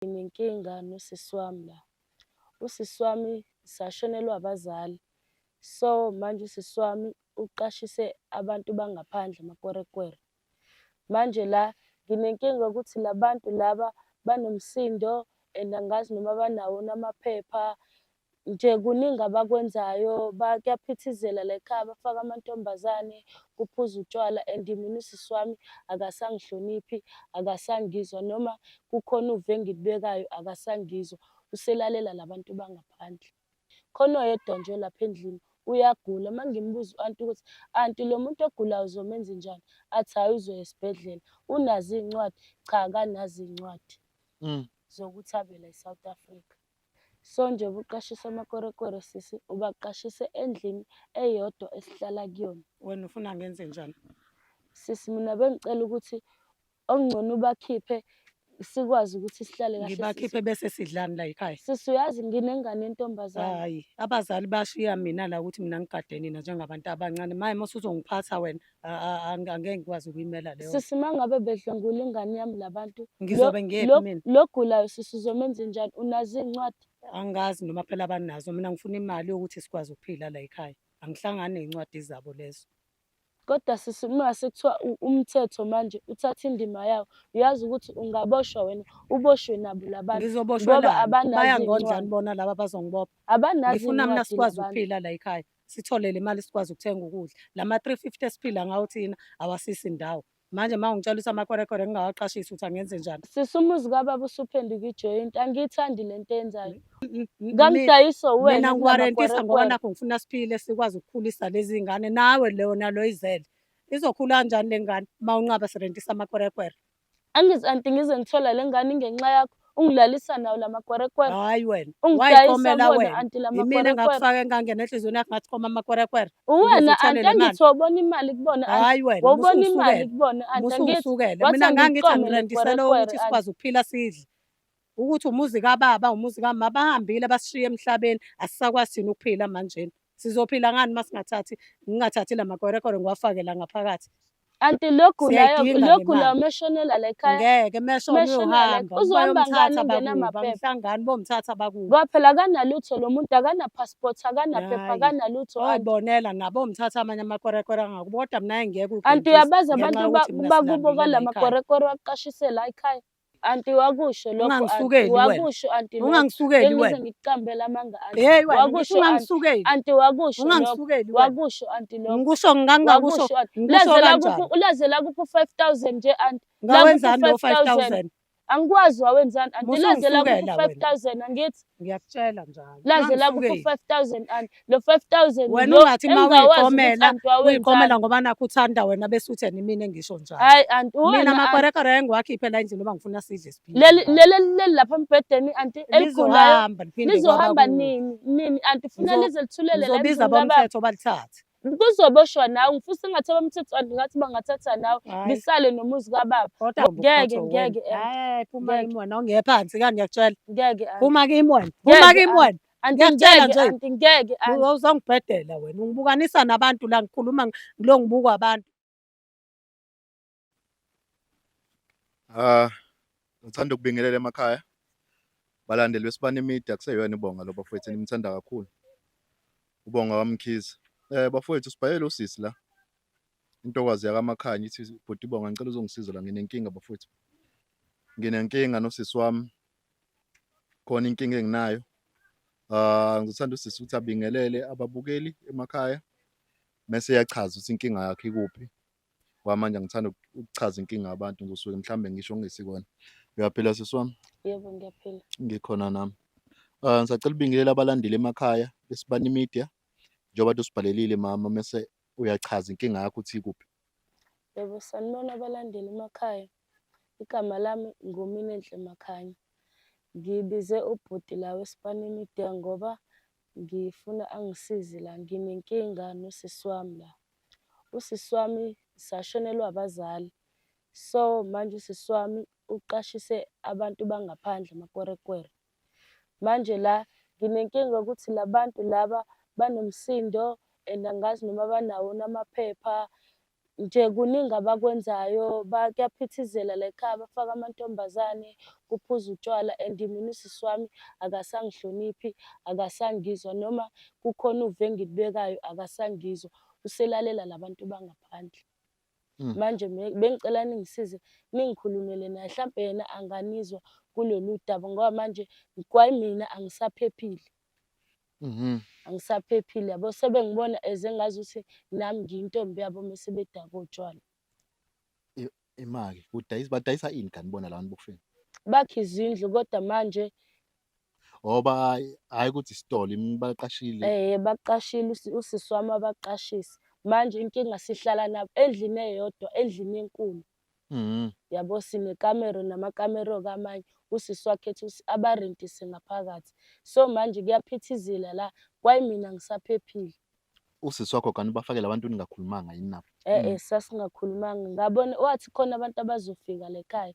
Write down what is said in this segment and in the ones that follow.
Nginenkinga nosisi wami la. Usisi wami sashonelwa abazali. So manje usisi wami uqashise abantu bangaphandle amakwerekwere. Manje la nginenkinga yokuthi la bantu laba banomsindo and angazi noma banawo namaphepha. Nje kuningi abakwenzayo, kuyaphithizela la ekhaya, bafaka amantombazane, kuphuza utshwala and mina usisi wami akasangihloniphi, akasangizwa noma kukhona uvo engilibekayo akasangizwa. Uselalela la bantu bangaphandle. Khona oyedwa nje lapha endlini uyagula. Uma ngimbuza u-anti ukuthi, anti lo muntu ogulayo uzomenza njani? Athi hhayi uzoya esibhedlela. Unazo iy'ncwadi? Cha, akanazo iy'ncwadi zokuthi abe la e-South Africa. So nje ubuqashisa amakwerekwere sisi, ubaqashise endlini eyodwa esihlala kuyona. Wena ufuna ngenze njani? Sisi mina bengicela ukuthi okungcono ubakhiphe sikwazi ukuthi sihlale kahle. Ngibakhiphe bese sidlani la ekhaya. Sisi uyazi nginengane yentombazane. Hayi, abazali bashiya mina la ukuthi mina ngigade nina njengabantu abancane. Maye mase uzongiphatha wena, angeke ngikwazi ukuyimela leyo. Sisi uma ngabe bedlwengula ingane yami la bantu, Ngizobe ngiyephi mina? lo gulayo sisi uzomenza njani? Unazo iy'ncwadi? Angazi noma phela abanazo. Mina ngifuna imali yokuthi sikwazi ukuphila la ekhaya. Angihlangani ney'ncwadi zabo lezo. Kodwa sisi uma sekuthiwa umthetho manje uthatha indima yawo, uyazi ukuthi ungaboshwa wena, uboshwe nabo la bantu. Ngizoboshwa la, bayangondlani iy'ncwadi. bona laba bazongibopha. Abanazo Ngifuna mina iy'ncwadi sikwazi la bantu. ukuphila la ekhaya. Sithole le mali sikwazi ukuthenga ukudla. Lama 350 esiphila ngawo thina awasisi ndawo. Manje uma ungitshela ukuthi amakwerekwere ngingawaqashisi ukuthi angenze njani? Sisi umuzi kababa usuphenduka ijoyinti, angiyithandi le nto eyenzayo. Ngamdayiso wena mina ngiwarentisa ngoba nakho ngifuna siphile sikwazi ukukhulisa lezi ngane. Nawe nalo izele izokhula kanjani le ngane uma unqaba sirentisa amakwerekwere? Angithi anti ngize ngithola le ngane ngenxa yakho, ungilalisa nawo la makwerekwere. Hayi wena, Ungidayisa wena anti la imina makwerekwere. engakufaka engangena enhliziyweni yakho ngathi khoma amakwerekwere. Uwena anti angithi wawubona imali kubona anti. Hayi wena, Wawubona imali kubona anti angithi. mina ngangithi angirentisela ukuthi sikwazi ukuphila sidle. Ukuthi umuzi kababa, umuzi kamama bahambile basishiya emhlabeni, asisakwazi thina ukuphila manje. Sizophila ngani uma ngingathathi la makwerekwere ngiwafake la ngaphakathi? Anti lokhu la meshonela la ekhaya. Ngeke meshona uyohamba. Uzohamba ngani ungenamaphepha? Bakuhlangani bomthatha bakubo. Ngoba phela akanalutho lo muntu, akana-passport, akanaphepha, akanalutho. Oyibonela nabo mthatha amanye amakwerekwere angakubo. Kodwa mina ngeke anti uyabazi abantu bakubo kala makwerekwere waqashise la ekhaya. Anti wakusho lokho. Ungangisukeli wakusho anti lokho. Ungangisukeli wena. Ngize ngikuqambela amanga anti. Hey wena, wakusho ungangisukeli. anti wakusho Ungangisukeli lokho. Wakusho anti lokho. Ngikusho ngangakusho. Ulaze la kuphi 5,000 nje anti. Ngawenzani lo 5,000? Angikwazi wawenzani anti. Laze la kuphi 5,000 angithi. Ngiyakutshela njalo. Laze la kuphi 5,000 anti. Lo 5,000 wena ungathi uma uyiqomela ngoba nakho uthanda wena bese utheni mina engisho njalo. Hayi anti mina amakwerekwere engiwakhiphe la endlini ngoba ngifuna sidle siphile. Leli lapha embhedeni anti eligulayo. Lizohamba nini anti ufuna lize lithulele la. Ngizobiza abomthetho balithathe. Kuzoboshwa nawe, ngifuna engathi abomthetho anti ngathi bangathatha nawe bisale nomuzi kababa. Ngeke. Hayi phuma kimi wena ongeye phansi kani ngiyakutshela. Ngeke. Phuma kimi wena. Phuma kimi wena. Ngiyakutshela nje. Anti ngeke. Uzongibhedela wena. Ungibukanisa nabantu la ngikhuluma ngilo ngibukwa abantu. Ngithanda ukubingelela emakhaya. Balandeli beSibani Media kuseyona ibonga lo bafowethu nimthanda kakhulu. Ubonga wamkhize. Bafowethu sibhayele usisi la. Intokwazi yakaMakhanya ithi bhuti Bonga ngicela uzongisiza la nginenkinga bafowethu. Nginenkinga nosisi wami. Khona inkinga enginayo. Ngithanda usisi ukuthi abingelele ababukeli emakhaya. Mase yachaza ukuthi inkinga yakhe ikuphi. Kwamanje ngithanda ukuchaza inkinga yabantu ngizosuke mhlambe ngisho ngesikona. Uyaphila sisi wami? Yebo ngiyaphila. Ngikhona nami. Ngisacela ubingelela abalandeli emakhaya beSibani Media. Njengoba usibhalelile mama mase uyachaza inkinga yakho uthi ikuphi. Yebo sanibona abalandeli emakhaya. Igama lami nguMinenhle Makhanya. Ngibize ubhuti la weSibani Media ngoba ngifuna angisize la. Nginenkinga nosisi wami la. Usisi wami sashonelwa abazali. So manje usisi wami uqashise abantu bangaphandle amakwerekwere. Manje la nginenkinga ukuthi la bantu laba banomsindo and angazi noma banawo namaphepha. nje kuningi abakwenzayo, kuyaphithizela la ekhaya, bafaka amantombazane, kuphuza utshwala and mina usisi wami akasangihloniphi, akasangizwa noma kukhona uve engilibekayo akasangizwa, uselalela la bantu bangaphandle. Manje bengicela ningisize ningikhulumele naye, hlampe yena anganizwa kulolu daba ngoba manje kwayimina angisaphephile. Angisaphephile yabo, sebengibona as engazuthi nami ngiyintombi yabo mese bedaka utshwala. Imake badayisa ini kanti bona labantu bokufika? Bakha izindlu kodwa manje Hhayi ukuthi isitolo baqashile. baqashile usisi wami wabaqashisa. Manje inkinga sihlala nabo endlini eyodwa, endlini enkulu. Yabo sinekamero namakamero kamanye, usisi wakhe ethi abarentise ngaphakathi. So manje kuyaphithizela la, kwayimina angisaphephile. Usisi wakho kanti ubafakela abantu ningakhulumanga yini nabo? Sasingakhulumanga, ngabona wathi khona abantu abazofika la ekhaya,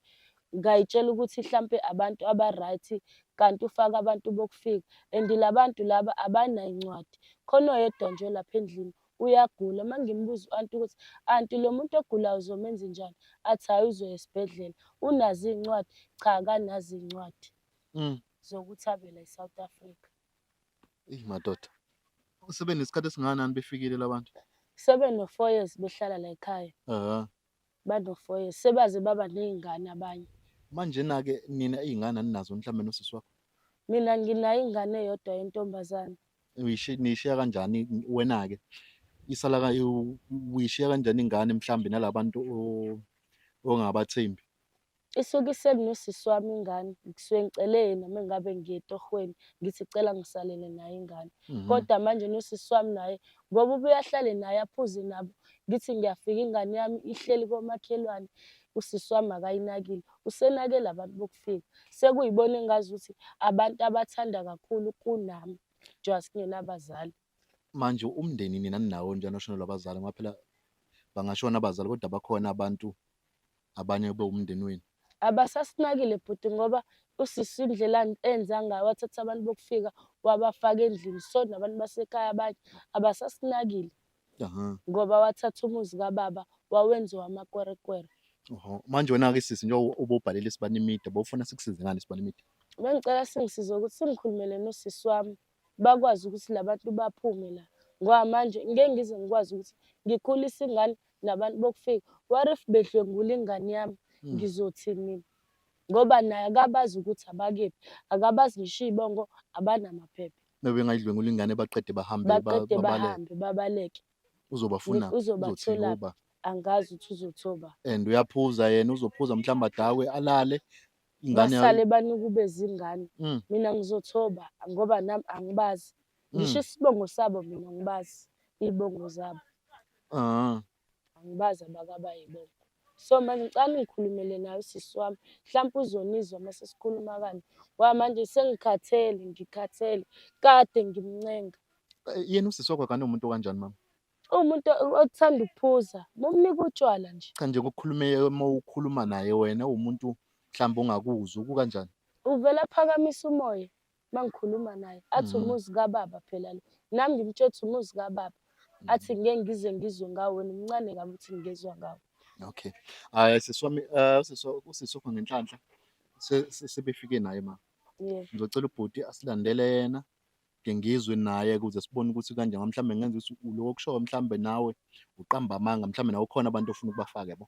ngayitshela ukuthi hlampe abantu aba-right, kanti ufake abantu bokufika and la bantu laba abanayo incwadi. Khona oyedwa nje lapha endlini uyagula, uma ngimbuza u-anti ukuthi, anti lo muntu ogulayo uzomenza njani? Athi hhayi uzoya esibhedlela. Unazo iy'ncwadi? Cha, akanazo iy'ncwadi zokuthi abe la e-South Africa. Madoda, sebenesikhathi esingakanani befikile la bantu? Sebe-4 years behlala la ekhaya. Bano-4 years, sebaze baba ney'ngane abanye. Manje-ke nina iy'ngane aninazo mhlawumbe nosisi wakho? Mina nginayo ingane eyodwa yentombazane. Niyishiya kanjani wena-ke? Uyishiya kanjani ingane mhlawumbe nala bantu ongabathembi? Isuke isekunosisi wami ingane, ngisuke ngicele yena uma ngabe ngiya etohweni, ngithi cela ngisalele naye ingane. Kodwa manje nosisi wami naye, ngoba ubuye ahlale naye aphuze nabo, ngithi ngiyafika ingane yami ihleli komakhelwane, usisi wami akayinakile. Usenakela abantu bokufika. Sekuyibona engazuthi abantu abathanda kakhulu kunami, njengoba singenabazali. Manje umndeni nina ninawo njani oshonelwe abazali ngoba phela bangashona abazali kodwa bakhona abantu abanye bewumndeni wenu? Abasasinakile bhuti ngoba usisi indlela enza ngayo, wathatha abantu bokufika wabafaka endlini. So nabantu basekhaya abanye abasasinakile ngoba wathatha umuzi kababa wawenza owamaKwerekwere. Manje wena-ke sisi njengoba ubhalile Sibani Media, bowufuna sikusize ngani Sibani Media? Bengicela singisize ukuthi singikhulumele nosisi wami, bakwazi ukuthi la bantu baphume la. Ngoba manje ngeke ngize ngikwazi ukuthi ngikhulise ingane nabantu bokufika. What if bedlwengula ingane yami? Ngizothini mina? Ngoba naye akabazi ukuthi abakephi, akabazi ngisho iy'bongo, abanamaphepha. Bengayidlwengula ingane baqede bahambe Baqede bahambe babaleke. Uzobafuna Uzobathola, angazi ukuthi uzothoba. And uyaphuza yena, uzophuza mhlawumbe adakwe alale ingane Basale banuke ube zingane. Mina ngizothoba ngoba nami angibazi. Ngisho isibongo sabo mina angibazi, iy'bongo zabo. Angibazi abakabayibongo. So manje ngicela ningikhulumele naye usisi wami, hlampe uzonizwa uma sesikhuluma kanje. Ngoba manje ngikhathele, kade ngimncenga. Yena usisi wakho kanti umuntu kanjani mama? Umuntu othanda ukuphuza, mumnike utshwala nje. Cha nje uma ukhuluma naye wena uwumuntu mhlawumbe ongakuzwa kukanjani? Uvela aphakamisa umoya uma ngikhuluma naye, athi umuzi kababa phela lo. Nami ngimtshela ukuthi umuzi kababa. Athi ngeke ngize ngizwe ngawo, wena umncane kabi ukuthi ngezwa ngawo. Okay. Hhayi sisi wami, usisi wakho ngenhlanhla sebefike naye ma. Ngizocela ubhuti asilandele yena, ngizwe naye ukuze sibone ukuthi kanjani ngoba mhlawumbe ngenza ukuthi lo wokushoyo mhlawumbe nawe uqamba amanga, mhlawumbe nawe ukhona abantu ofuna ukubafaka yabo.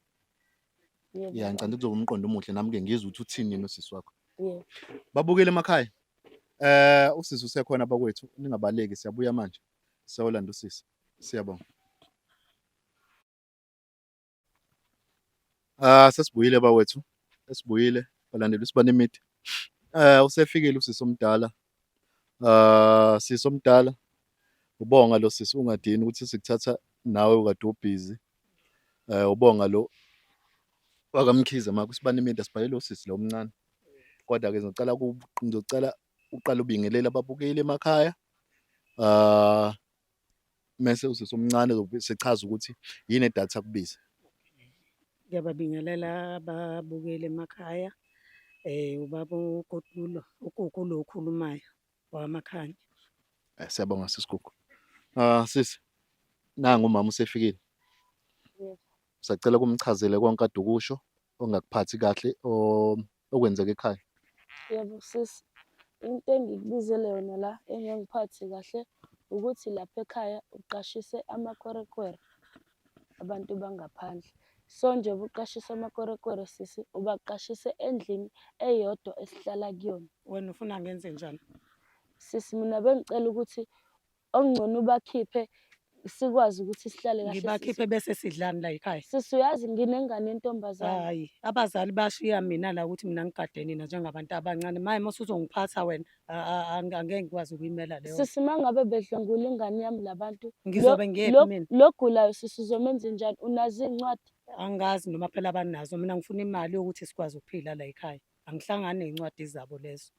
Ngicela kuzoba umqondo omuhle nami-ke ngizwe ukuthi uthini yena usisi wakho. Babukele emakhaya. Usisi usekhona bakwethu, ningabaleki, siyabuya manje. Siyolanda usisi. Siyabonga. Sesibuyile bawethu, sesibuyile balandela uSibani Media. Usefikile usisi omdala. Sisi omdala, ubonga lo sisi ungadini ukuthi sikuthatha nawe ukade ubhizi. Ubonga lo wakamkhize maka uSibani Media sibhalele usisi lo omncane. Kodwa-ke ngizocela uqale ubingelele ababukeli emakhaya. Mese usisi omncane sechaza ukuthi yini edatha kubiza. Ngiyababingelela ababukeli emakhaya. Ubaba uKotlulo, uGugu lo okhulumayo wamakhanya. Siyabonga sisi Gugu. Sisi, nangu umama usefikile. Sacela kumchazele konke kade ukusho ongakuphathi kahle okwenzeka ekhaya. Yebo sisi, into engikubizele yona la engengiphathi kahle ukuthi lapha ekhaya uqashise amakwerekwere abantu bangaphandle. So njengoba uqashise amakwerekwere sisi, ubaqashise endlini eyodwa esihlala kuyona. Wena ufuna ngenze njani? Sisi mina bengicela ukuthi okungcono ubakhiphe sikwazi ukuthi sihlale kahle. Ngibakhiphe bese sidlani la ekhaya? Sisi uyazi nginengane yentombazane. Hayi, abazali bashiya mina la ukuthi mina ngigade nina njengabantu abancane. Maye mase uzongiphatha wena, angeke ngikwazi ukuyimela leyo. Sisi uma ngabe bedlwengula ingane yami labantu, Ngizobe ngiyephi mina? lo gulayo sisi uzomenza njani? Unazo iy'ncwadi? Angazi noma phela abanazo, mina ngifuna imali yokuthi sikwazi ukuphila la ekhaya. Angihlangani ney'ncwadi zabo lezo.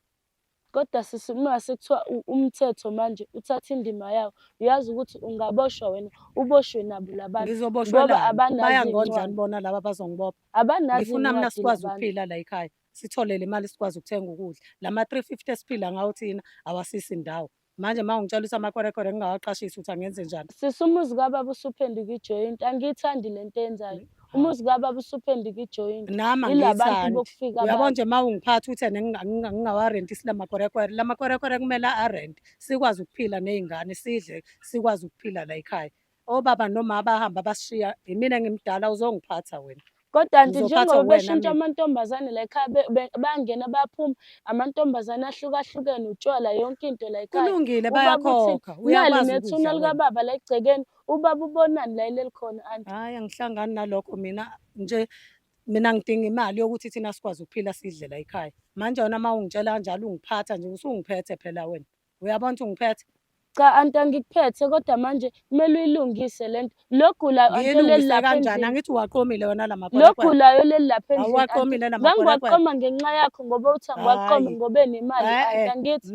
Kodwa sisi uma sekuthiwa umthetho manje uthatha indima yawo, uyazi ukuthi ungaboshwa wena, uboshwe nabo labantu. Ngizoboshwa Ngoba lani? abanazo Bayangondlani iy'ncwadi. bona laba bazongibopha? Abanazo Ngifuna mina iy'ncwadi sikwazi labantu. ukuphila la ekhaya, sithole le mali sikwazi ukuthenga ukudla. Lama 350 esiphila ngawo thina awasisi ndawo. Manje uma ungitshela ukuthi amakwerekwere ngingawaqashisi ukuthi angenze njani? Sisi umuzi kababa usuphenduka ijoyinti, angiyithandi le nto eyenzayo. Umuzi kababa usuphenduka ijoyinti. Nami Yila bantu angiyithandi. bokufika Uyabo nje uma ungiphatha uthi ngingawarentisi la makwerekwere. La makwerekwere kumele arente, sikwazi ukuphila ney'ngane, sidle, sikwazi ukuphila la ekhaya. Obaba noma bahamba basishiya, imina engimdala uzongiphatha wena. Kodwa nti Ngizophatha njengoba wena beshintsha mina. amantombazane la ekhaya bayangena bayaphuma, amantombazane ahlukahlukene, utshwala yonke into la ekhaya. Kulungile Ubaba uthini? bayakhokha, Nali uyakwazi nethuna ukudla wena. likababa la egcekeni, ubaba ubonani la ileli khona anti? Hhayi angihlangani nalokho mina nje, mina ngidinga imali yokuthi thina sikwazi ukuphila sidle la ekhaya. Manje wena uma ungitshela kanjalo ungiphatha nje usungiphethe phela wena. Uyabona ukuthi ungiphethe? Cha anti angikuphethe kodwa manje kumele uyilungise le nto. Lo gulayo anti oleli Ngiyilungise lapha kanjani? endlini. Angithi uwaqomile wena la Lo makwerekwere? gulayo oleli lapha endlini anti. Awuwaqomile la makwerekwere? Ngangiwaqoma ngenxa yakho ngoba uthi angiwaqome Hhayi. ngoba enemali anti angithi.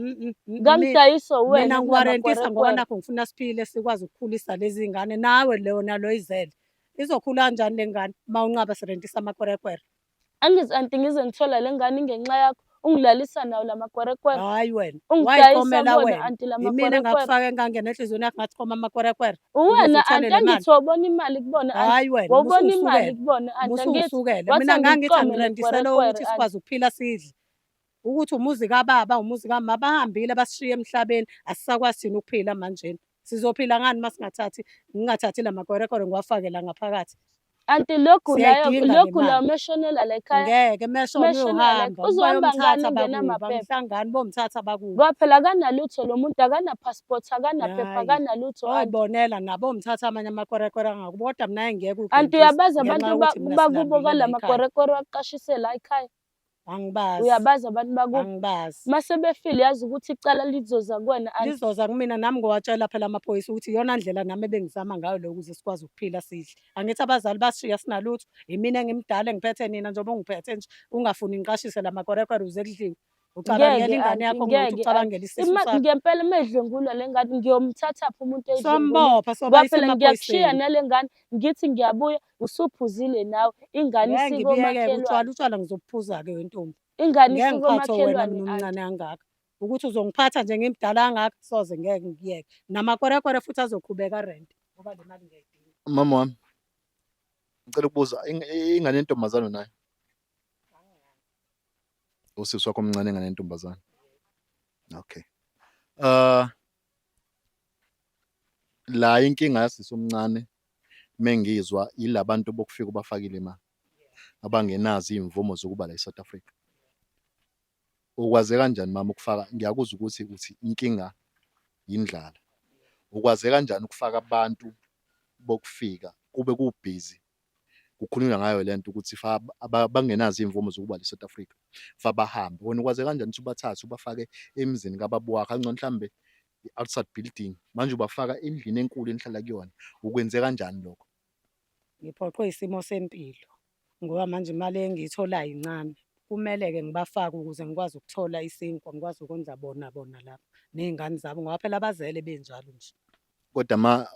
Mina Ngangidayisa wena kula ngiwarentisa ngoba makwerekwere. nakho ngifuna siphile sikwazi ukukhulisa lezi ngane. Nawe lona lo izele. Izokhula kanjani le ngane uma unqaba sirentisa amakwerekwere? Angithi anti ngize ngithola le ngane ingenxa yakho, ungilalisa nawo la makwerekwere. Hhayi wena, Ungidayisa wayiqomela kuwona wena. anti la Imina makwerekwere. engakufaka engangena enhliziyweni yakho ngathi choma amakwerekwere ukuze Uwena uthole anti le mali. angithi wawubona imali kubona anti. Hhayi wena, Wawubona imali musungisukele. kubona anti angithi. Musungisukele. Wathi Mina ngangithi angikuqome angirentisela nekwerekwere ukuthi anti. sikwazi ukuphila sidle. Ukuthi umuzi kababa, umuzi kamama bahambile basishiye emhlabeni, asisakwazi thina ukuphila manjena. Sizophila ngani uma ngingathathi la makwerekwere ngiwafake la ngaphakathi? Anti lo gulayo Siyayidinga lo le gulayo mali. meshonela la ekhaya. Ngeke meshone Meshonela uyohamba, uzohamba ngani bayomthatha ungena bakubo, amaphepha? angihlangani bomthatha bakubo. Ngoba phela akanalutho lo muntu, akana-passport, akanaphepha, Hhayi, akanalutho anti. oyibonela nabo bomthatha amanye amakwerekwere angakubo, kodwa mina ngeke Anti ukurentisa uyabazi ngenxa abantu yokuthi mina bakubo silambile la ekhaya. kalamagwerekwere waqashise la ekhaya? Angibazi, Uyabazi abantu bakubo? angibazi. Mase befile yazi ukuthi icala lizoza kuwena anti. Lizoza kumina nami ngiwatshela phela amaphoyisa ukuthi iyona ndlela nami ebengizama ngayo lo ukuze sikwazi ukuphila sidle. Angithi abazali basishiya sinalutho, imina engimdala engiphethe nina njengoba ungiphethe nje, ungafuni ngiqashise la makwerekwere uze kudliwe. Ucabangela Ngeke ingane anti, yakho ngokuthi ngeke ucabangela anti. isisu sakho. Ngempela uma edlwengulwa le ngane ngiyomthathaphi umuntu eyidlwengulile. Sombopha, Ngoba sobayisa phela ngiyakushiya emaphoyiseni. nale ngane ngithi ngiyabuya usuphuzile nawe. Ingane Ngeke isiko ngibuyeke-ke omakhelwane. utshwala ngizobuphuza-ke wentombi. Ingane Ngeke isiko ngiphathe wena omakhelwane mina anti. omncane kangaka. Ukuthi uzongiphatha nje ngimdala kangaka soze ngeke ngikuyeke. Namakwerekwere futhi azoqhubeka arente ngoba le mali ngiyayidinga. Mama wami, ngicela ukubuza ingane yentombazane nayo? Usisi wakho omncane ingane yentombazane. Okay. La inkinga yasisi omncane mengizwa yilabantu bokufika ubafakile imali abangenazo iy'mvumo zokuba la eSouth Africa. Ukwaze kanjani mama ukufaka, ngiyakuzwa ukuthi inkinga yindlala. Ukwaze kanjani ukufaka abantu bokufika kube kubhizi kukhulunywa ngayo le nto ukuthi bangenazo iy'mvumo zokuba la eSouth Africa bahambe. Wena ukwaze kanjani ukuthi ubathathe ubafake emzini kababa wakho kangcono mhlambe i-outside building manje ubafaka endlini enkulu enihlala kuyona, ukwenze kanjani lokho? Ngiphoqwe isimo sempilo ngoba manje imali engiyitholayo incane. Kumele-ke ngibafake ukuze ngikwazi ukuthola isinkwa, ngikwazi ukondla bona lapha ney'ngane zabo ngoba phela abazele benjalo nje. Kodwa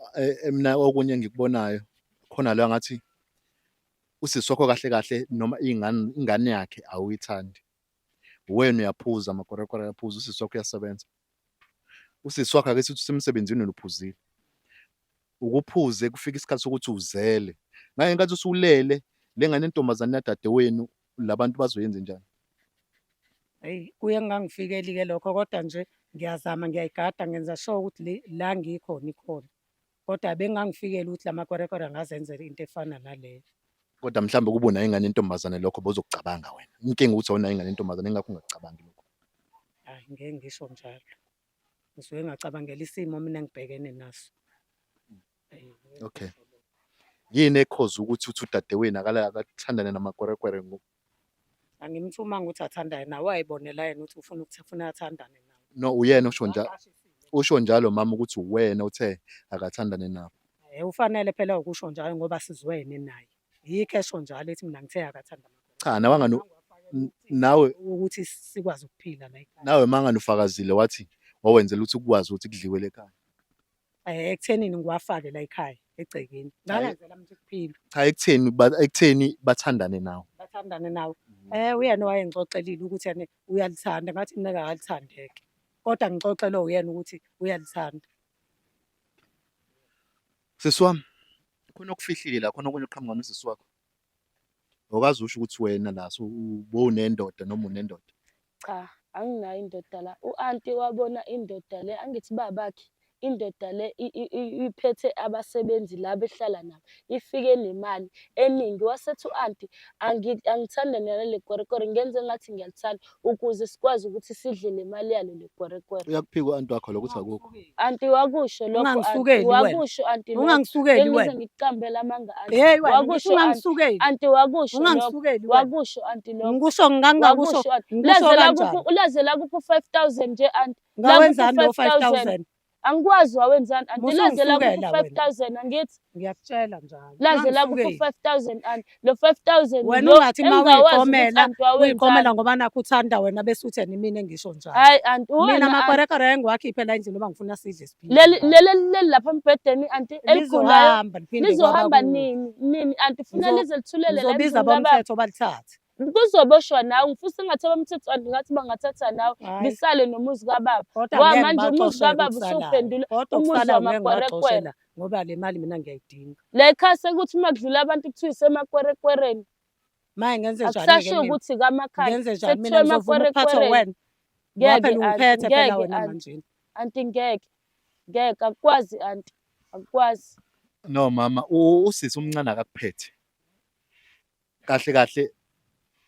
mina okunye engikubonayo khona la ngathi usisi wakho kahle kahle noma ingane yakhe awuyithandi. Wena uyaphuza amakwerekwere ayaphuza, usisi wakho uyasebenza. Usisi wakho ake sithi usemsebenzini wena uphuzile. Ukuphuze kufika isikhathi sokuthi uzele Ngake ngenkathi usulele le ngane yentombazane yadadewenu labantu bazoyenza njani? Eyi, kuye kungangifikeli-ke lokho kodwa nje ngiyazama ngiyayigada ngenza sure ukuthi la ngikhona ikhona. Kodwa bekungangifikeli ukuthi la makwerekwere angazenzela into efana naleyo. Kodwa mhlambe kube unayo ingane yentombazane lokho bozokucabanga wena. Inkinga ukuthi awunayo ingane yentombazane ingakho ungakucabangi lokho. Hhayi, ngeke ngisho njalo. Ngisuke ngacabangela isimo mina engibhekene naso. Okay. Yini ekhoza ukuthi uthi udadewenu akathandane namakwerekwere ngoku? Angimthumanga ukuthi athandane nawe, wayibonela yena ukuthi ufuna athandane nawe. No, uyena usho njalo mama ukuthi uwena uthe akathandane nabo. Ufanele phela ukusho njalo ngoba sizwene naye. Yikho esho njalo ethi mina ngithe akathanda Cha, nawe ukuthi sikwazi ukuphila la ekhaya. nawe mangani ufakazile wathi wawenzela ukuthi ukwazi ukuthi kudliwe le khaya. Ekuthenini ngiwafake la ekhaya egcekeni. Ngangenzela mthi ukuphila. Cha, ekutheni bathandane nawe. Bathandane nawe. Uyena wayengixoxelile ukuthi yena uyalithanda ngathi mina akalithandeke. Kodwa ngixoxelwe uyena ukuthi uyalithanda. Sisi wami, khona okufihlile la, khona okunye oqhamuka nosisi wakho. Awukazi usho ukuthi wena naso ubunendoda noma unendoda. Cha, anginayo indoda la. U-anti wabona indoda le, angithi babakhe indoda le iphethe abasebenzi la behlala nabo. Ifike nemali eningi. Wasethi u-anti angithanda nale kwerekwere, ngenze ngathi ngiyalithanda ukuze sikwazi ukuthi sidle le mali yalo le kwerekwere. Uyakuphika u-anti wakho lokho ukuthi akukho. Anti wakusho lokho, Ungangisukeli wena. wakusho anti lokho. Ungangisukeli Bengize wena. ngikuqambela amanga anti. Hey wena, Wakusho ungangisukeli. anti wakusho lokho. Ungangisukeli wena. Wakusho anti lokho. Ngikusho ngangakusho. Wakusho anti. Ngikusho kanjani? Ulaze la kuphi 5,000 nje anti. Ngawenzani lo 5,000? Angikwazi wawenzani anti. Laze la kuphi Musungifukela wena. 5,000 angithi. Ngiyakutshela njalo. Laze la kuphi Ungangisukeli. 5,000 anti. Lo 5,000 Wena ungathi ma uyiqomela, uyigomela uyiqomela ngoba nakho uthanda wena bese uthi mina engisho njalo. hayi anti Mina wena amakwerekwere engiwakhiphe la endlini ngoba ngifuna sidle siphile. leli lapha embhedeni anti eligulayo Lizohamba liphinde lizohamba kwabakubo. nini anti funa Ngizo- lize lithulele la Ngizobiza endlini kababa. abomthetho balithathe. Kuzoboshwa nawe ngifisa engathi abamthetho anti ngathi bangathatha nawe Hayi. bisale nomuzi kababa. Kodwa Ngoba ngeke manje umuzi ngibaxoshele kababa okusalayo. usuphendula Kodwa umuzi okusalayo ngeke wamakwerekwere. ngibaxoshela ngoba le mali mina ngiyayidinga. La ekhaya sekuthi uma kudlula abantu kuthiwa isemakwerekwereni. Maye ngenze njani-ke Akusashiwo mina? ukuthi kamakhaya. Ngenze njani mina Sekuthiwa ngizovuma ukuphathwa emakwerekwereni. wena? Ngoba Ngeke phela anti, ungiphethe phela ngeke wena anti. manje. Anti ngeke. Ngeke akukwazi anti. Akukwazi. No mama, usisi umncane akakuphethe. Kahle kahle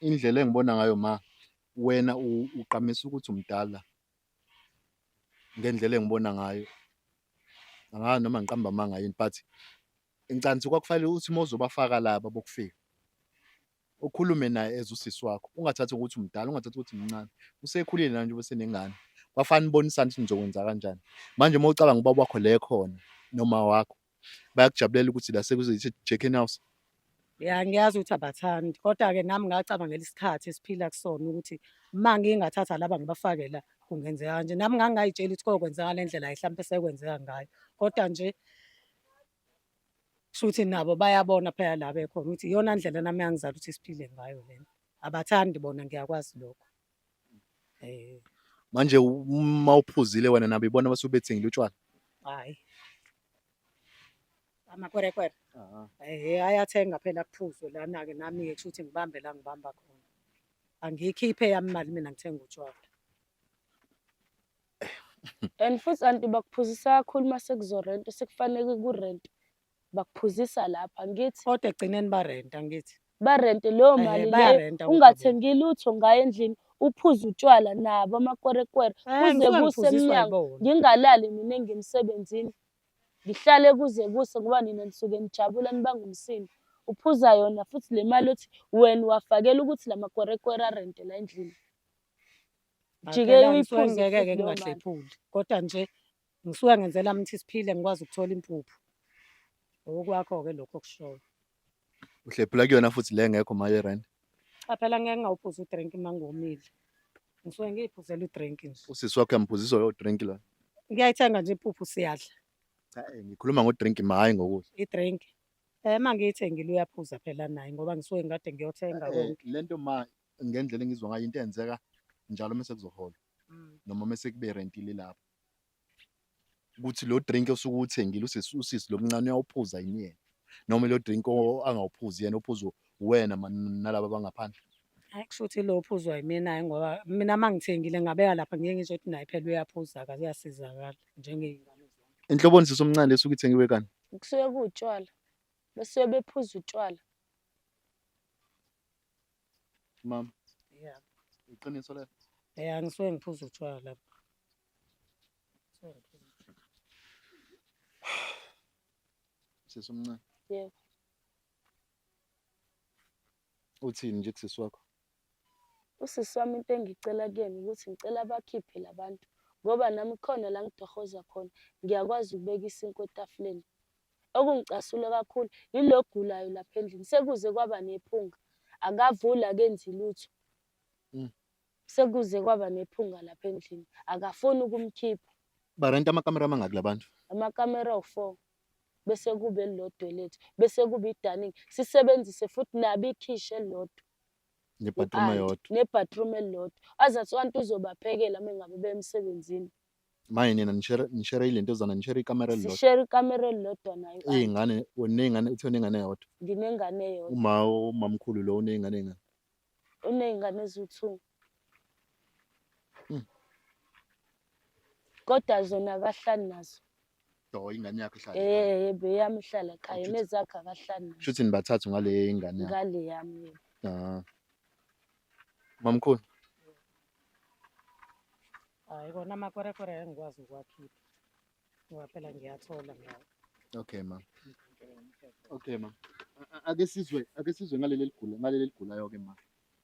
indlela engibona ngayo ma, wena uqamisa ukuthi umdala. Ngendlela engibona ngayo. Angazi noma ngiqamba amanga yini but ngicabanga kwakufanele ukuthi mawuzobafaka laba bokufika. Ukhulume naye as usisi wakho. Ungathathi ukuthi umdala, ungathathi ukuthi umncane. Usekhulile nje bese nengane. Bafana nibonisana ukuthi nizokwenza kanjani. Manje mawucabanga ubaba wakho le khona noma wakho. Bayakujabulela ukuthi la sekuzoyithi Jackie House. Ya ngiyazi ukuthi abathandi kodwa-ke nami ngacabangela isikhathi esiphila kusona ukuthi uma ngingathatha laba ngibafake la kungenzeka kanje. Nami ngangayitshela ukuthi kokwenzeka ngale ndlela mhlampe sekwenzeka ngayo. Kodwa nje shuthi nabo bayabona phela la bekhona ukuthi iyona ndlela nami engizala ukuthi siphile ngayo lena. Abathandi bona ngiyakwazi lokho. Manje uma uphuzile wena nabo ibona basuke bethengile utshwala. Hayi. Amakwerekwere. Ayathenga phela kuphuzwe lana-ke nami-ke kushuthi ngibambe la ngibamba khona. Angiyikhiphe yami imali mina ngithenga utshwala. And futhi anti bakuphuzisa kakhulu uma sekuzorenta sekufanele kurente. Bakuphuzisa lapha ngithi. Kodwa ekugcineni barenta ngithi. Barente leyo mali bayarenta leyo ungathengi lutho ngayo endlini uphuze utshwala nabo amakwerekwere kuze kuse emnyango ngingalali mina engemsebenzini ngihlale kuze kuse ngoba nina nisuke nijabula nibangumsindo uphuza yona futhi le mali othi wena wafakela ukuthi lamakwerekwere arente la endlini jike uyiphuze ngeke ngingahlephuli kodwa nje ngisuke ngenzela mina siphile ngikwazi ukuthola impuphu okwakho-ke lokho okushoyo. Uhlephula kuyona futhi le ngekho maye rent. Cha phela ngeke ngawuphuza udrink uma ngomile. Ngisuke ngiyiphuzela udrink nje. Usisi wakho uyamphuzisa lo drink la. Ngiyayithenga nje impuphu siyadla. Cha ngikhuluma ngo-drink hayi ngokudla. I-drink. Uma ngiyithengile uyaphuza phela naye ngoba ngisuke ngikade ngiyothenga konke. Lento ma ngendlela engizwa ngayo into enzeka njalo mase kuzohola. Noma mase kube rentile lapho. Ukuthi lo drink osuke uthengile usisi lomncane uyawuphuza yini yena. noma lo drink angawuphuzi yena uphuzo wena nalabo abangaphandle. Hhayi kusho ukuthi lo uphuzwa yimina ngoba mina uma ngithengile ngabeka lapha ngeke ngisho ukuthi naye phela uyaphuza-ke uyasizakala njengey'ngane zonke. Inhloboni sisomncane esuke ithengiwe kani? Kusuke kuwutshwala bese bephuza utshwala. Mama, Yeah. iqiniso lelo? Ngisuke ngiphuza utshwala lapha. Sisomncane. Yebo. Uthini nje kusisi wakho? Usisi wami into engicela kuyena ukuthi ngicela bakhiphe labantu ngoba nami khona la ngidohoza khona ngiyakwazi ukubeka isinkwa etafuleni. Okungicasule kakhulu yilo ogulayo lapha endlini sekuze kwaba nephunga akavuli akenzi lutho. Sekuze kwaba nephunga lapha endlini akafuni ukumkhipha. Barenta amakamera amangaki labantu? Amakamera awu-4 bese kube elilodwa elethu bese kube idaningi sisebenzise futhi nabo ikhishi elilodwa. Nebathroom eyodwa. Nebathroom elilodwa azathi u-anti uzobaphekela uma ngabe beya emsebenzini. Manje nina nishare ilento zana nishare ikamera elilodwa. Sishare ikamera elilodwa nayo. Iy'ngane uney'ngane uthe unengane eyodwa. Nginengane eyodwa. Umamkhulu lo uney'ngane ey'ngane. Uney'ngane eziwu-2. Kodwa zona akahlali nazo. Ingane yakho ihlala. Yebo eyami ihlala ekhaya nezakhe akahlali nazo. Shuthi nibathathu ngale ingane yakho. Ngale yami yebo. Mamkhulu. Hayi kona amakwerekwere angikwazi ukuwakhipha ngoba phela ngiyathola ngawo. Okay ma. Okay ma. Ake sizwe ngaleli ligulayo ke ma.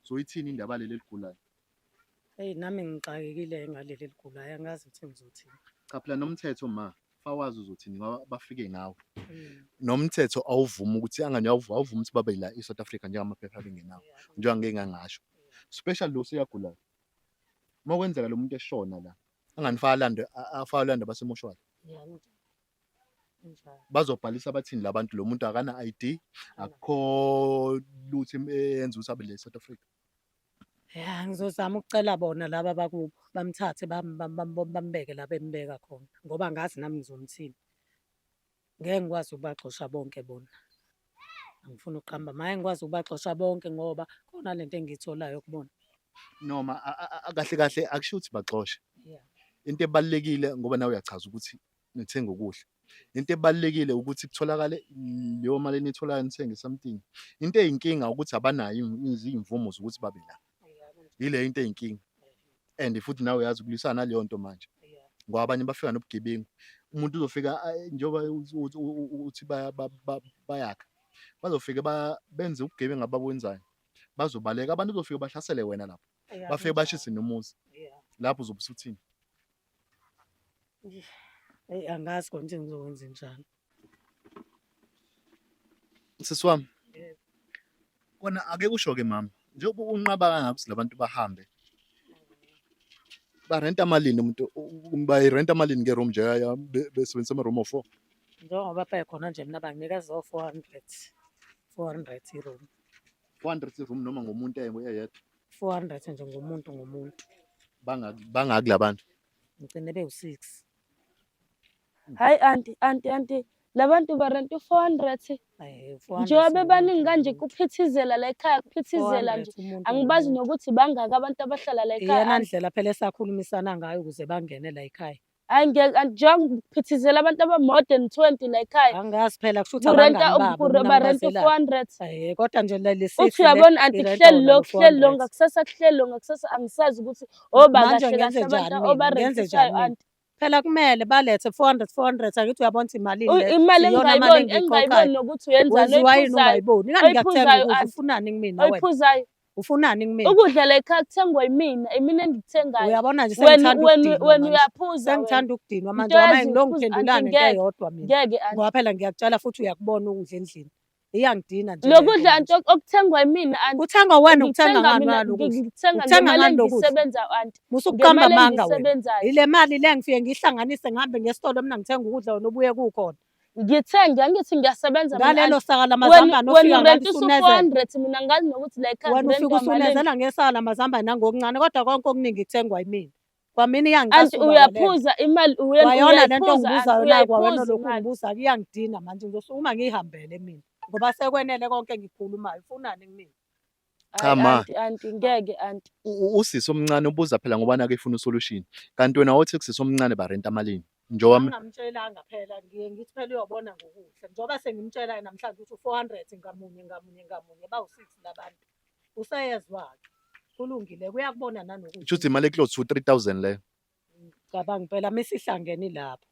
So ithini indaba yaleli ligulayo? Nami ngixakekile ngaleli ligulayo angazi ukuthi ngizothini. Cha phela nomthetho ma fawazi uzothini ngoba bafike ngawo. Nomthetho awuvuma ukuthi awuvuma ukuthi babe la eSouth Africa njengamaphepha bengenawo. Njengoba ngeke ngangasho. Special lo seyagulayo. Uma kwenzeka lo muntu eshona la afaka landa basemoshwari. Bazobhalisa abathini labantu lo muntu akana ID akho lutho eyenza ukuthi abe le South Africa. Ngizozama ukucela bona laba bakubo bamthathe bambeke la bembeka khona ngoba ngazi nami ngizomthini. Ngeke ngikwazi ukubaxosha bonke bona. Angifuni ukuqamba maye ngikwazi ukubaxosha bonke ngoba khona lento engiyitholayo kubona. Noma kahle akusho ukuthi baxoshe. Into ebalekile ngoba nawe uyachaza ukuthi nithenga ukudla. Into ebalekile ukuthi kutholakale leyo mali enitholayo nithenge something. Into eyinkinga ukuthi abanayo izimvumo zokuthi babe la. Ile into eyinkinga. And futhi nawe uyazi ukulisana naleyo nto manje. Ngoba abanye bafika nobugebengu. Umuntu uzofika njengoba uthi bayakha. Bazofika benze ubugebengu abakwenzayo. Bazobaleka abantu uzofika bahlasele wena lapho. Bafike bashise nomuzi. Lapho uzobe usuthini? Angazi konke ngizokwenza njani. Sisi wami. Kona ake kusho ke mama. Njengoba unqaba kangaka ukuthi labantu bahambe. Barenta amalini umuntu bayirenta amalini ngeroom nje besebenzisa ama room of 4. Njengoba phela khona nje mina banginika zo 400 iroom. 400 iroom noma ngomuntu eyedwa. 400 nje ngomuntu. Bangaki labantu? Ngicine bewu6. Hayi anti labantu barenta 400. Njengoba bebaningi kanje kuphithizela la ekhaya kuphithizela nje. Angibazi nokuthi bangaka abantu abahlala la ekhaya. Iyona ndlela phela esakhulumisana ngayo ukuze bangene la ekhaya. Hayi njengoba kuphithizela abantu more than 20 la ekhaya. Angazi phela kusho ukuthi abangani babo barenta 400. Kodwa nje lesi uthi uyabona anti kuhleli lo ngakusasa angisazi ukuthi obakahle kahle abantu obarentisayo anti. Phela kumele balethe 400 angithi uyabona imali le. Imali engayiboni nokuthi uyenzani ungayiboni. Ingani ngiyakuthenga ukuthi ufunani kimina wena? Oyiphuzayo. Ufunani kimina? Ukudla la ekhaya kuthengwa yimina engikuthengayo. Uyabona nje sengithanda ukudinwa. Wena uyaphuza. Sengithanda ukudinwa manje manje ngilongiphendulane into eyodwa mina. Ngeke anti. Ngoba phela ngiyakutshela futhi uyakubona ukudla endlini. Iyangidina nje. Lokudla anti okuthengwa yimina anti. Kuthengwa wena ukuthenga ngani lokudla? Ngithenga ngani ngisebenza anti. Musukuqamba amanga wena. Ile mali le ngifike ngihlanganise ngihambe ngesitolo mina ngithenga ukudla wena ubuye kukhona. Ngithi ngiyasebenza mina. Ngalelo saka lamazambane ofika ngathi usunezela. 400 mina ngazi nokuthi la ekhaya wena ufika usunezela ngesaka lamazambane nangokuncane kodwa konke okuningi kuthengwa yimina. Kwamina Anti iyangicasuka uyaphuza imali kwayona lento uyayiphuza ongibuzayo anti nayo kwawena uyayiphuza lokhu imali. ungibuza iyangidina manje ngizosukuma ngihambele mina ngoba sekwenele konke engikukhulumayo ufunani kumina. Cha Hayi ma, anti ngeke anti. usisi omncane ubuza phela ngoba nake efuna usolution. Kanti wena wothi kusisi omncane barenta malini? Njengoba Angingamtshelanga phela ngiye ngithi phela uyobona ngokuhle njengoba sengimtshela namhlanje ukuthi u-400 ngamunye bawu-6 labantu. Useyezwa-ke kulungile kuyakubona nanokuthi. kusho ukuthi imali eclose to 3,000 leyo. Cabanga phela mesihlangene lapho.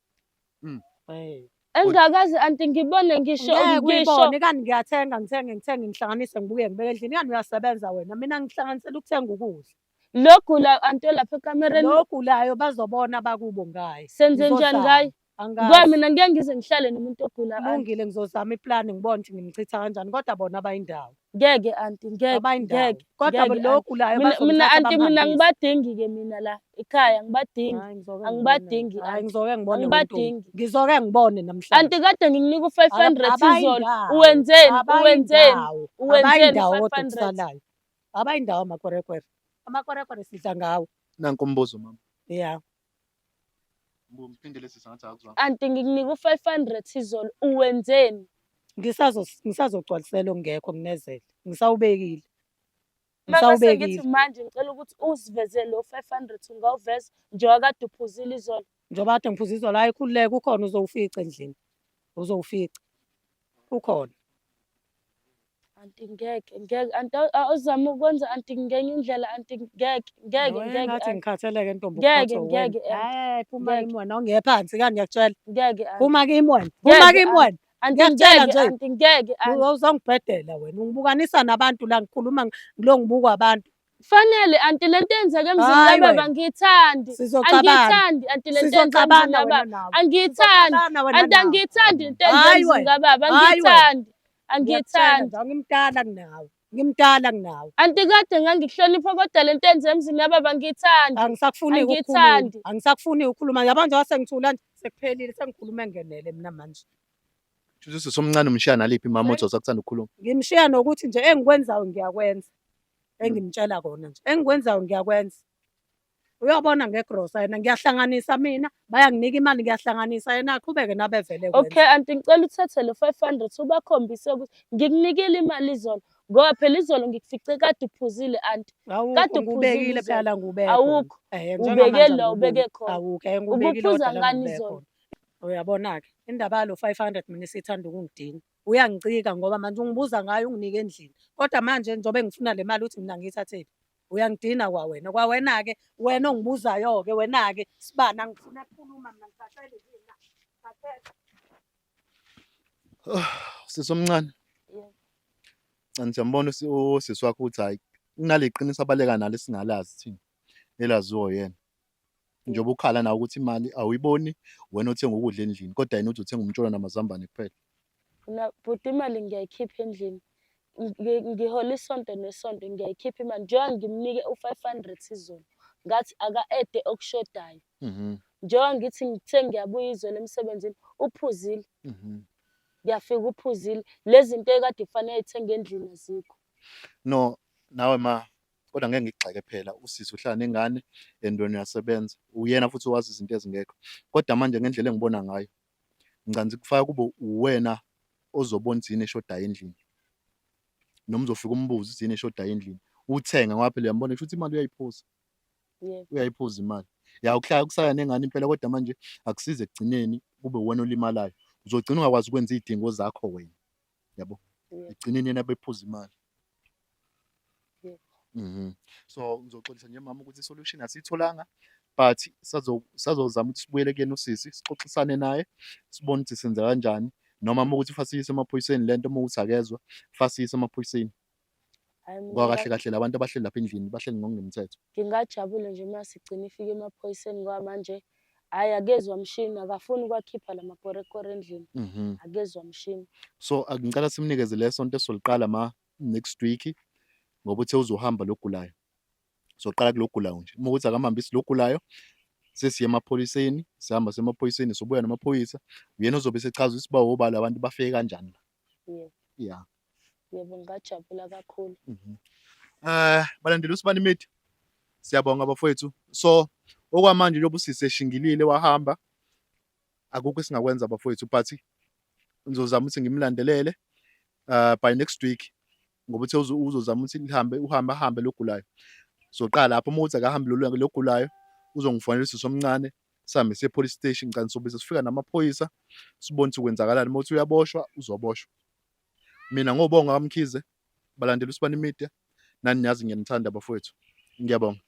Engakaze anti ngibone ngisho Uyibone kanti ngiyathenga ngithenge ngihlanganise ngibuye ngibeke endlini. Yani uyasebenza wena mina ngihlanganisela ukuthenga ukudla. lokhu la anti lapha ekamereni Lokhu layo bazobona bakubo ngayo. senze njani ngayo? Ngoba mina ngeke ngize ngihlale nomuntu ogula anti. Kulungile ngizozama iplani ngibone ukuthi ngimchitha kanjani kodwa bona abayindawo. Ngeke anti Abayindawo. ngeke. Kodwa ngeke, lokhu layo mina anti mina bamhambise. ngibadingi-ke mina la ekhaya ngibadingi. Angibadingi Hayi anti. ngizoke ngibone Angibadingi. ngizoke ngibone namhlanje. Anti kade ngikunika u-500 izolo. Abayindawo. Uwenzeni? Abayindawo. Uwenzeni Abayindawo kodwa 500? okusalayo. Abayindawo amakwerekwere. Amakwerekwere sidla ngawo. Nanku umbuzo mama. Yeah. Ngiphindele sisi ngathi akuzwanga. Anti ngikunika u-500 izolo. Uwenzeni? Ngisazogcwalisela ongekho nginezele. Ngisawubekile. Mase ngithi manje ngicela ukuthi usivezele lo 500 ungawuveza njengoba kade uphuzile izolo. Njengoba kade ngiphuza izolo hayi khululeka ukhona uzowufica endlini. Uzowufica. Ukhona. Anti ngeke anti awuzama ukwenza anti ngenye indlela anti ngeke. Ngathi ngikhathaleke ntombi Ngeke hayi phuma kimi wena ongeye phansi kani ngiyakutshela. ngeke anti. Phuma kimi wena. Phuma kimi wena. Anti Ngiyakutshela ngeke nje. anti ngeke anti. Uzongibhedela wena ungibukanisa nabantu la ngikhuluma lo ngibukwa abantu. Fanele anti lento eyenzeke emzini Hayi kababa wena. angiyithandi. Angiyithandi anti lento eyenzeke emzini kababa. Angiyithandi. Anti angiyithandi lento eyenzeke emzini kababa. Angiyithandi. Angiyithandi. Ngimdala kunawe. Anti kade ngangikuhlonipha kodwa lento eyenzeke emzini kababa angiyithandi. Angisakufuni ukukhuluma. Angiyithandi. Angisakufuni ukukhuluma. Yabo nje wasengithula nje sekuphelile sengikhuluma engenele mina manje. Kusho ukuthi somncane umshiya naliphi mama uthi usakuthanda ukukhuluma. Ngimshiya nokuthi nje engikwenzayo ngiyakwenza. Engimtshela kona nje. Engikwenzayo ngiyakwenza. Uyabona ngegrosa yena ngiyahlanganisa mina bayanginika imali ngiyahlanganisa yena aqhubeke nabevele kwenza. Okay anti ngicela uthathe lo 500 ubakhombise ukuthi ngikunikile imali izolo ngoba phela izolo ngikufice kade uphuzile anti. Kade Ngubekile phela ngubeke. Awukho. Ubeke lo ubeke khona. Awukho ngubekile. Ubuphuza ngani izolo? Uyabona-ke indaba yalo 500 mina isithanda ukungidina. Uyangicika ngoba manje ungibuza ngayo unginike endlini. Kodwa manje njobe ngifuna le mali uthi mina ngiyithathele. Uyangidina kwawena. Kwawena-ke wena ongibuzayo-ke wena-ke sibana ngifuna ukukhuluma mina ngithathele yini. Sisi omncane. Anti siyambona usisi wakho uthi hayi kunale qiniso abaleka nalo singalazi thina. Elaziwo yena. Njengoba ukhala nawe ukuthi imali awuyiboni wena uthenga ukudla endlini kodwa yena uthi uthenga umtsholo namazambane kuphela. Mina bhuti imali ngiyayikhipha endlini. Ngihola isonto nesonto ngiyayikhipha imali njengoba ngimnike u-500 izolo. Ngathi aka-ede okushodayo. Njengoba ngithi ngithe ngiyabuya izolo emsebenzini uphuzile. Ngiyafika uphuzile. Lezi zinto ekade kufanele ethenge endlini azikho. No, nawe ma kodwa ngeke ngigxeke phela usisi uhlala nengane and wena uyasebenza. Uyena futhi owazi izinto ezingekho. Kodwa manje ngendlela engibona ngayo ngicanzi kufaka kube uwena ozobona izini eshodayo endlini. Noma uzofika umbuzo izini eshodayo endlini. Uthenga ngoba phela uyambona ukuthi imali uyayiphuza. Yebo. Uyayiphuza imali. Ya ukuhlala kusaya nengane impela kodwa manje akusize ekugcineni kube wena olimalayo. Uzogcina ungakwazi ukwenza izidingo zakho wena. Yabo. Ekugcineni yena bephuza imali. So ngizoxolisa nje mama ukuthi isolution asiyitholanga but sazozama ukuthi sibuyele kuyena usisi sixoxisane naye sibone ukuthi senza kanjani noma ukuthi fasiyise emaphoyiseni lento uma ukuthi akezwa fasiyise emaphoyiseni. Ngoba kahle labantu abahleli lapha endlini bahleli ngokungemthetho. Ngingajabula nje uma sigcina ifika emaphoyiseni ngoba manje hayi akezwa mshini akafuni ukwakhipha la makwerekore endlini. Akezwa mshini. So ngicela simnikeze le sonto esoliqala next week ngoba uthe uzohamba logulayo. Soqala kulogulayo nje. Uma ukuthi akamhambisi logulayo sesiye emaphoyiseni, sihamba semaphoyiseni sobuya namaphoyisa. Uyena ozobe sechaza ukuthi bawobala abantu bafike kanjani. Yebo. Yeah. Yebo ngajabula kakhulu. Balandeli usibani media. Siyabonga bafowethu. So Okwamanje njengoba usisi eshingilile wahamba, akukho esingakwenza bafowethu, but ngizozama ukuthi ngimlandelele by next week ngoba uthe uzozama ukuthi uhambe lo ogulayo. Soqala lapho uma kuthi akahambi lo ogulayo, uzongifonela usisi omncane sihambe siye e-police station, ngicela nisobise sifika namaphoyisa sibone ukuthi kwenzakalani. Uma kuthi uyaboshwa, uzoboshwa. Mina ngobonga kaMkhize, balandeli uSibani Media, nani niyazi ngiyanithanda bafowethu. Ngiyabonga.